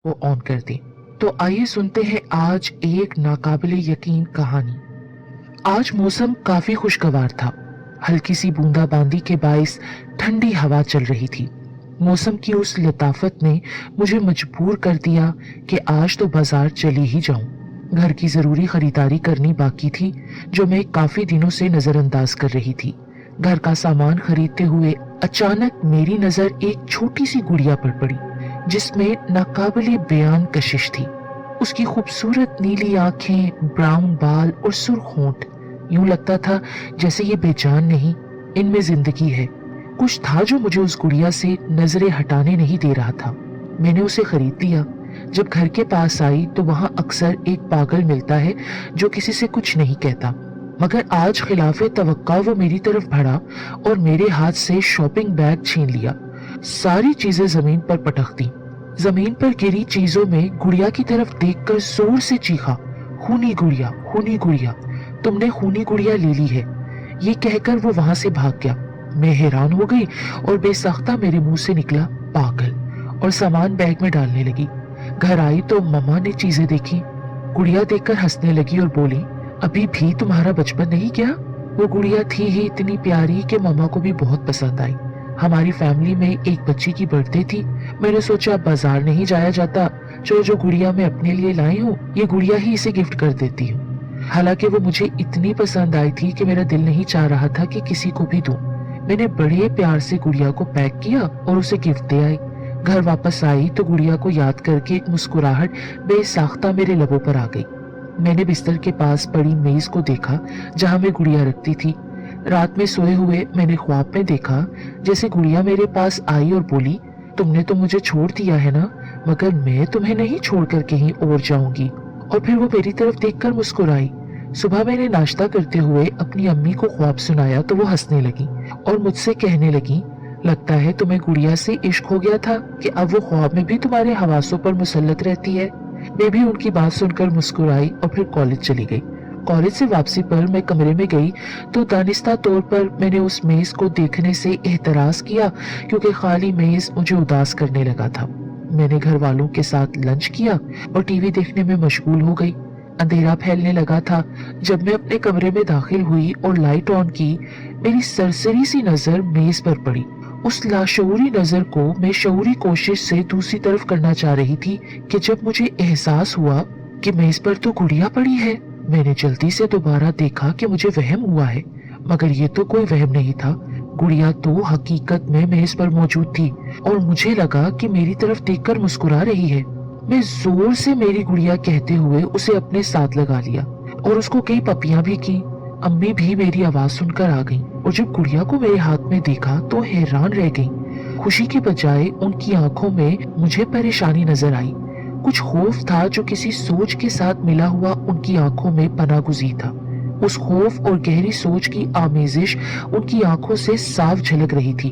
وہ ऑन कर दी। तो आइए सुनते हैं आज एक नाकाबिले यकीन कहानी। आज मौसम काफी खुशगवार था। हल्की सी बूंदाबांदी के बाइस ठंडी हवा चल रही थी। मौसम की उस लताफत ने मुझे मजबूर कर दिया कि आज तो बाजार चली ही जाऊं। घर की जरूरी खरीदारी करनी बाकी थी जो मैं काफी दिनों से नजरअंदाज कर रही थी। घर का सामान खरीदते हुए अचानक मेरी नजर एक छोटी सी गुड़िया पर पड़ी जिसमें नाकाबिले बयान कशिश थी। उसकी खूबसूरत नीली आंखें, ब्राउन बाल और सुर्ख होंठ, यूं लगता था जैसे ये बेजान नहीं, इनमें जिंदगी है। कुछ था जो मुझे उस गुड़िया से नजरें हटाने नहीं दे रहा था। मैंने उसे खरीद लिया। जब घर के पास आई तो वहां अक्सर एक पागल मिलता है जो किसी से कुछ नहीं कहता, मगर आज खिलाफे तवक्का वो मेरी तरफ बढ़ा और मेरे हाथ से शॉपिंग बैग छीन लिया। सारी चीजें जमीन पर पटक दी। जमीन पर गिरी चीजों में गुड़िया की तरफ देखकर जोर से चीखा, खूनी गुड़िया, खूनी गुड़िया, तुमने खूनी गुड़िया ले ली है। ये कहकर वो वहां से भाग गया। मैं हैरान हो गई और बेसाख्ता मेरे मुंह से निकला पागल, और सामान बैग में डालने लगी। घर आई तो मम्मा ने चीजें देखी। गुड़िया देखकर हंसने लगी और बोली, अभी भी तुम्हारा बचपन नहीं क्या? वो गुड़िया थी ही इतनी प्यारी कि मम्मा को भी बहुत पसंद आई। हमारी फैमिली में एक बच्ची की बर्थडे थी। मैंने सोचा बाजार नहीं जाया जाता, जो गुड़िया मैं अपने लिए लाई हूँ ये गुड़िया ही इसे गिफ्ट कर देती हूँ। हालांकि वो मुझे इतनी पसंद आई थी कि मेरा दिल नहीं चाह रहा था कि किसी को भी दूं। मैंने बड़े प्यार से गुड़िया को पैक किया और उसे गिफ्ट दे आई। घर वापस आई तो गुड़िया को याद करके एक मुस्कुराहट बेसाख्ता मेरे लबों पर आ गई। मैंने बिस्तर के पास पड़ी मेज को देखा जहां मैं गुड़िया रखती थी। रात में सोए हुए मैंने ख्वाब में देखा जैसे गुड़िया मेरे पास आई और बोली, तुमने तो मुझे छोड़ दिया है ना, मगर मैं तुम्हें नहीं छोड़कर कहीं और जाऊंगी। और फिर वो मेरी तरफ देखकर मुस्कुराई। सुबह मैंने नाश्ता करते हुए अपनी अम्मी को ख्वाब सुनाया तो वो हंसने लगी और मुझसे कहने लगी, लगता है तुम्हें गुड़िया से इश्क हो गया था कि अब वो ख्वाब में भी तुम्हारे हवासों पर मुसल्लत रहती है। मैं भी उनकी बात सुनकर मुस्कुराई और फिर कॉलेज चली गई। कॉलेज से वापसी पर मैं कमरे में गई तो दानिस्ता तौर पर मैंने उस मेज को देखने से एहतराज किया क्योंकि खाली मेज मुझे उदास करने लगा था। मैंने घर वालों के साथ लंच किया और टीवी देखने में मशगूल हो गई। अंधेरा फैलने लगा था। जब मैं अपने कमरे में दाखिल हुई और लाइट ऑन की, मेरी सरसरी सी नजर मेज पर पड़ी। उस लाशऊरी नजर को मैं शऊरी कोशिश से दूसरी तरफ करना चाह रही थी कि जब मुझे एहसास हुआ कि मेज पर तो गुड़िया पड़ी है। मैंने जल्दी से दोबारा देखा कि मुझे वहम हुआ है, मगर ये तो कोई वहम नहीं था। गुड़िया तो हकीकत में मेज पर मौजूद थी और मुझे लगा कि मेरी तरफ देखकर मुस्कुरा रही है। मैं जोर से मेरी गुड़िया कहते हुए उसे अपने साथ लगा लिया और उसको कई पपियां भी की। अम्मी भी मेरी आवाज सुनकर आ गईं और जब गुड़िया को मेरे हाथ में देखा तो हैरान रह गईं। खुशी के बजाय उनकी आंखों में मुझे परेशानी नजर आई। कुछ खौफ था जो किसी सोच के साथ मिला हुआ उनकी आंखों में पनागुज़ी था। उस खौफ और गहरी सोच की आमेजिश उनकी आंखों से साफ झलक रही थी।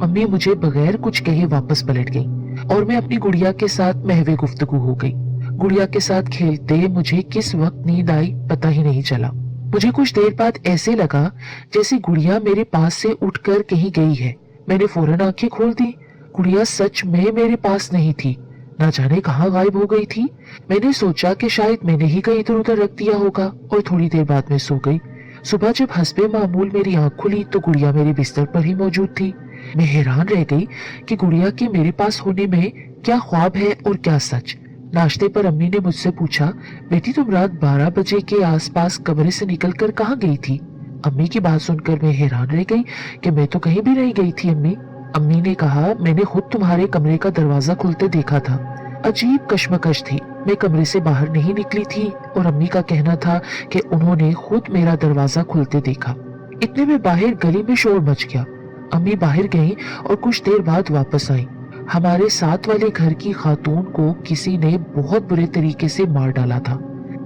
अम्मी मुझे बगैर कुछ कहे वापस पलट गईं और मैं अपनी गुड़िया के साथ महवे गुफ्तगू हो गई। गुड़िया के साथ खेलते मुझे किस वक्त नींद आई पता ही नहीं चला। मुझे कुछ देर बाद ऐसे लगा जैसे गुड़िया मेरे पास से उठकर कहीं गई है। मैंने फौरन आंखें खोल दी। गुड़िया सच में मेरे पास नहीं थी, ना जाने कहाँ गायब हो गई थी। मैंने सोचा कि शायद मैंने ही कहीं इधर उधर रख दिया होगा और थोड़ी देर बाद मैं सो गई। सुबह जब हस्बे मामूल मेरी आंख खुली तो गुड़िया मेरे बिस्तर पर ही मौजूद थी। मैं हैरान रह गई कि गुड़िया के मेरे पास होने में क्या ख्वाब है और क्या सच। नाश्ते पर अम्मी ने मुझसे पूछा, बेटी तुम रात 12 बजे के आसपास कमरे से निकलकर कहाँ गई थी? अम्मी की बात सुनकर मैं हैरान रह गई कि मैं तो कहीं भी नहीं गई थी अम्मी। अम्मी ने कहा, मैंने खुद तुम्हारे कमरे का दरवाजा खुलते देखा था। अजीब कश्मकश थी। मैं कमरे से बाहर नहीं निकली थी और अम्मी का कहना था कि उन्होंने खुद मेरा दरवाजा खुलते देखा। इतने में बाहर गली में शोर मच गया। अम्मी बाहर गईं और कुछ देर बाद वापस आई। हमारे साथ वाले घर की खातून को किसी ने बहुत बुरे तरीके से मार डाला था।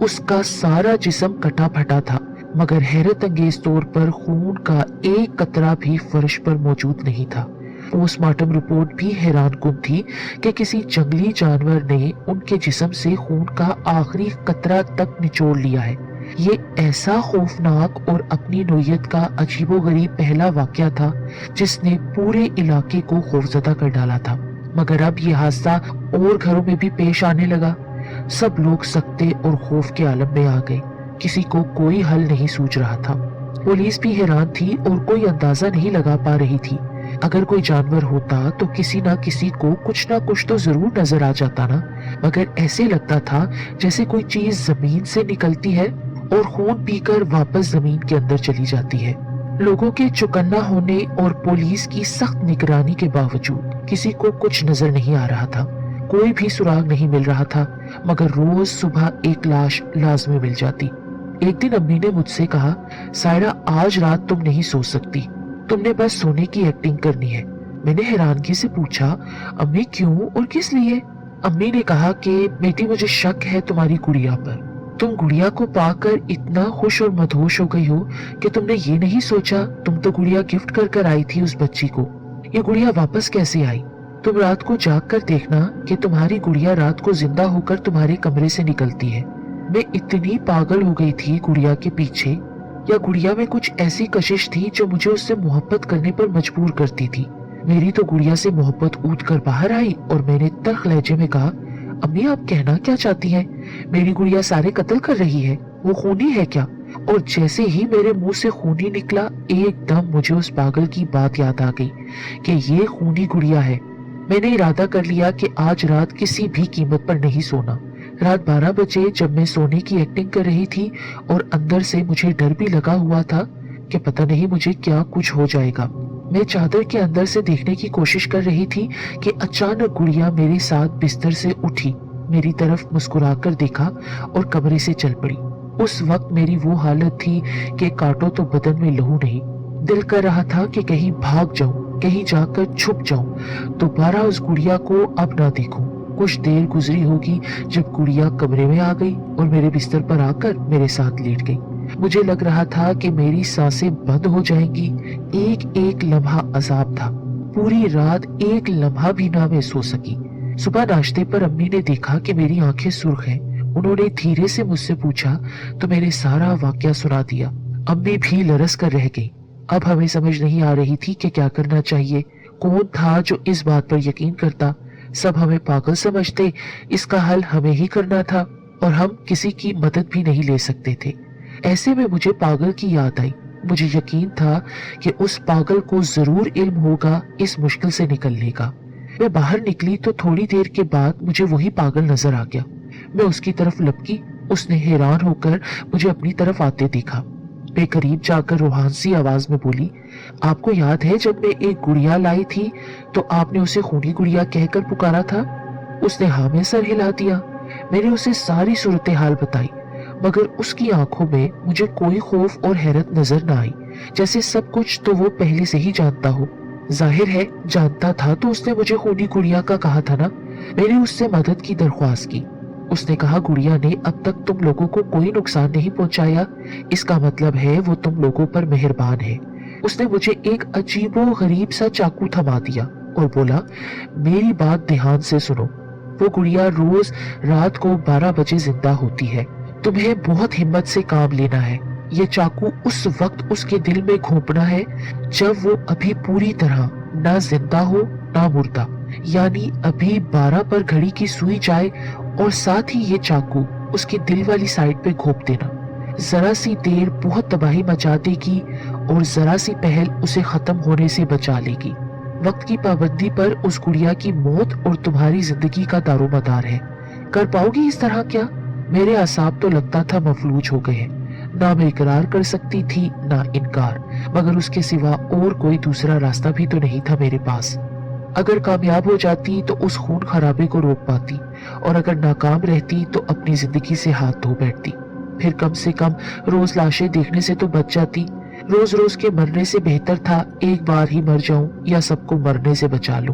उसका सारा जिस्म कटा फटा था, मगर हैरत अंगेज तौर पर खून का एक कतरा भी फर्श पर मौजूद नहीं था। पोस्टमार्टम रिपोर्ट भी हैरानकुन थी कि किसी जंगली जानवर ने उनके जिस्म से खून का आखिरी कतरा तक निचोड़ लिया है। ये ऐसा खौफनाक और अपनी नोयत का अजीबोगरीब पहला वाकया था जिसने पूरे इलाके को खौफजदा कर डाला था। मगर अब ये हादसा और घरों में भी पेश आने लगा। सब लोग सकते और खौफ के आलम में आ गए। किसी को कोई हल नहीं सूझ रहा था। पुलिस भी हैरान थी और कोई अंदाजा नहीं लगा पा रही थी। अगर कोई जानवर होता तो किसी ना किसी को कुछ ना कुछ तो जरूर नजर आ जाता ना, मगर ऐसे लगता था जैसे कोई चीज जमीन से निकलती है और खून पीकर वापस जमीन के अंदर चली जाती है। लोगों के चौकन्ना होने और पुलिस की सख्त निगरानी के बावजूद किसी को कुछ नजर नहीं आ रहा था। कोई भी सुराग नहीं मिल रहा था, मगर रोज सुबह एक लाश लाजमी मिल जाती। एक दिन अम्मी ने मुझसे कहा, सायरा आज रात तुम नहीं सो सकती, तुमने बस सोने की एक्टिंग करनी है। मैंने हैरानगी से पूछा, अम्मी क्यों और किस लिए? अम्मी ने कहा कि बेटी मुझे शक है तुम्हारी गुड़िया पर। तुम गुड़िया को पाकर इतना खुश और मदहोश हो गई हो कि तुमने ये नहीं सोचा तुम तो गुड़िया गिफ्ट कर कर आई थी उस बच्ची को, ये गुड़िया वापस कैसे आई? तुम रात को जाग कर देखना कि तुम्हारी गुड़िया रात को जिंदा होकर तुम्हारे कमरे से निकलती है। मैं इतनी पागल हो गई थी गुड़िया के पीछे, या गुड़िया में कुछ ऐसी कशिश थी जो मुझे उससे मोहब्बत करने पर मजबूर करती थी। मेरी तो गुड़िया से मोहब्बत ऊद कर बाहर आई और मैंने तल्ख लहजे में कहा, अम्मी आप कहना क्या चाहती हैं? मेरी गुड़िया सारे कत्ल कर रही है, वो खूनी है क्या? और जैसे ही मेरे मुंह से खूनी निकला, एकदम मुझे उस पागल की बात याद आ गई कि ये खूनी गुड़िया है। मैंने इरादा कर लिया कि आज रात किसी भी कीमत पर नहीं सोना। रात 12 बजे जब मैं सोने की एक्टिंग कर रही थी और अंदर से मुझे डर भी लगा हुआ था कि पता नहीं मुझे क्या कुछ हो जाएगा, मैं चादर के अंदर से देखने की कोशिश कर रही थी कि अचानक गुड़िया मेरे साथ बिस्तर से उठी, मेरी तरफ मुस्कुराकर देखा और कमरे से चल पड़ी। उस वक्त मेरी वो हालत थी कि काटो तो बदन में लहू नहीं। दिल कर रहा था कि कहीं भाग जाऊं, कहीं जाकर छुप जाऊं, दोबारा उस गुड़िया को अब ना देखूं। कुछ देर गुजरी होगी जब गुड़िया कमरे में आ गई और मेरे बिस्तर पर आकर मेरे साथ लेट गई। मुझे लग रहा था कि मेरी सांसें बंद हो जाएंगी। एक एक लम्हा अजाब था। पूरी रात एक लम्हा भी ना मैं सो सकी। सुबह नाश्ते पर अम्मी ने देखा कि मेरी आंखें सुर्ख हैं। उन्होंने धीरे से मुझसे पूछा तो मैंने सारा वाकया सुना दिया। अम्मी भी लरस कर रह गई। अब हमें समझ नहीं आ रही थी कि क्या करना चाहिए। कौन था जो इस बात पर यकीन करता? सब हमें पागल समझते, इसका हल हमें ही करना था और हम किसी की मदद भी नहीं ले सकते थे। ऐसे में मुझे पागल की याद आई। मुझे यकीन था कि उस पागल को जरूर इल्म होगा इस मुश्किल से निकलने का। मैं बाहर निकली तो थोड़ी देर के बाद मुझे वही पागल नजर आ गया। मैं उसकी तरफ लपकी। उसने हैरान होकर मुझे अपनी तरफ आते देखा। मैं करीब जाकर रूहान सी आवाज में बोली, आपको याद है जब मैं एक गुड़िया लाई थी तो आपने उसे खूनी गुड़िया कहकर पुकारा था? उसने हाँ में सर हिला दिया। मैंने उसे सारी सूरत हाल बताई, मगर उसकी आंखों में मुझे कोई खौफ और हैरत नजर न आई, जैसे सब कुछ तो वो पहले से ही जानता हो। जाहिर है जानता था तो उसने मुझे खूनी गुड़िया का कहा था ना। मैंने उससे मदद की दरख्वास्त की। उसने कहा, गुड़िया ने अब तक तुम लोगों को कोई नुकसान नहीं पहुंचाया, इसका मतलब है वो तुम लोगों पर मेहरबान है। उसने मुझे एक अजीबो गरीब सा चाकू थमा दिया और बोला, मेरी बात ध्यान से सुनो। वो गुड़िया रोज रात को 12 बजे जिंदा होती है। तुम्हें बहुत हिम्मत से काम लेना है। ये चाकू उस वक्त उसके दिल में घोंपना है जब वो अभी पूरी तरह ना जिंदा हो ना मुर्दा, यानी अभी 12 पर घड़ी की सुई जाए और साथ ही ये चाकू उसके दिल वाली साइड पे घोंप देना। जरा सी देर बहुत तबाही मचा देगी और जरा सी पहल उसे खत्म होने से बचा लेगी। वक्त की पाबंदी पर उस गुड़िया की मौत और तुम्हारी जिंदगी का दारोमदार है। कर पाओगी इस तरह क्या? मेरे असाब तो लगता था मफलूज हो गए। ना मैं इकरार कर सकती थी ना इनकार, मगर उसके सिवा और कोई दूसरा रास्ता भी तो नहीं था मेरे पास। अगर कामयाब हो जाती तो उस खून खराबे को रोक पाती, और अगर नाकाम रहती तो अपनी जिंदगी से हाथ धो बैठती। फिर कम से कम रोज लाशें देखने से तो बच जाती। रोज रोज के मरने से बेहतर था एक बार ही मर जाऊं या सबको मरने से बचा लूं।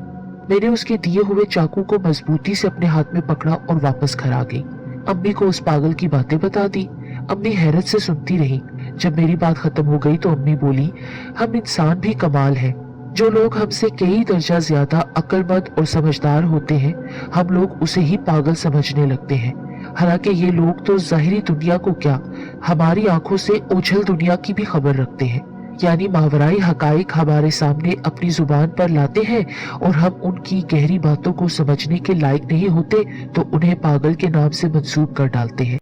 मैंने उसके दिए हुए चाकू को मजबूती से अपने हाथ में पकड़ा और वापस घर आ गई। अम्मी को उस पागल की बातें बता दी। अम्मी हैरत से सुनती रही। जब मेरी बात खत्म हो गई तो अम्मी बोली, हम इंसान भी कमाल है। जो लोग हमसे कई दर्जा ज्यादा अक्लमंद और समझदार होते हैं, हम लोग उसे ही पागल समझने लगते हैं। हालांकि ये लोग तो ज़ाहिरी दुनिया को क्या, हमारी आंखों से ओझल दुनिया की भी खबर रखते हैं। یعنی ماورائی حقائق ہمارے سامنے اپنی زبان پر لاتے ہیں اور ہم ان کی گہری باتوں کو سمجھنے کے لائق نہیں ہوتے تو انہیں پاگل کے نام سے منسوب کر ڈالتے ہیں۔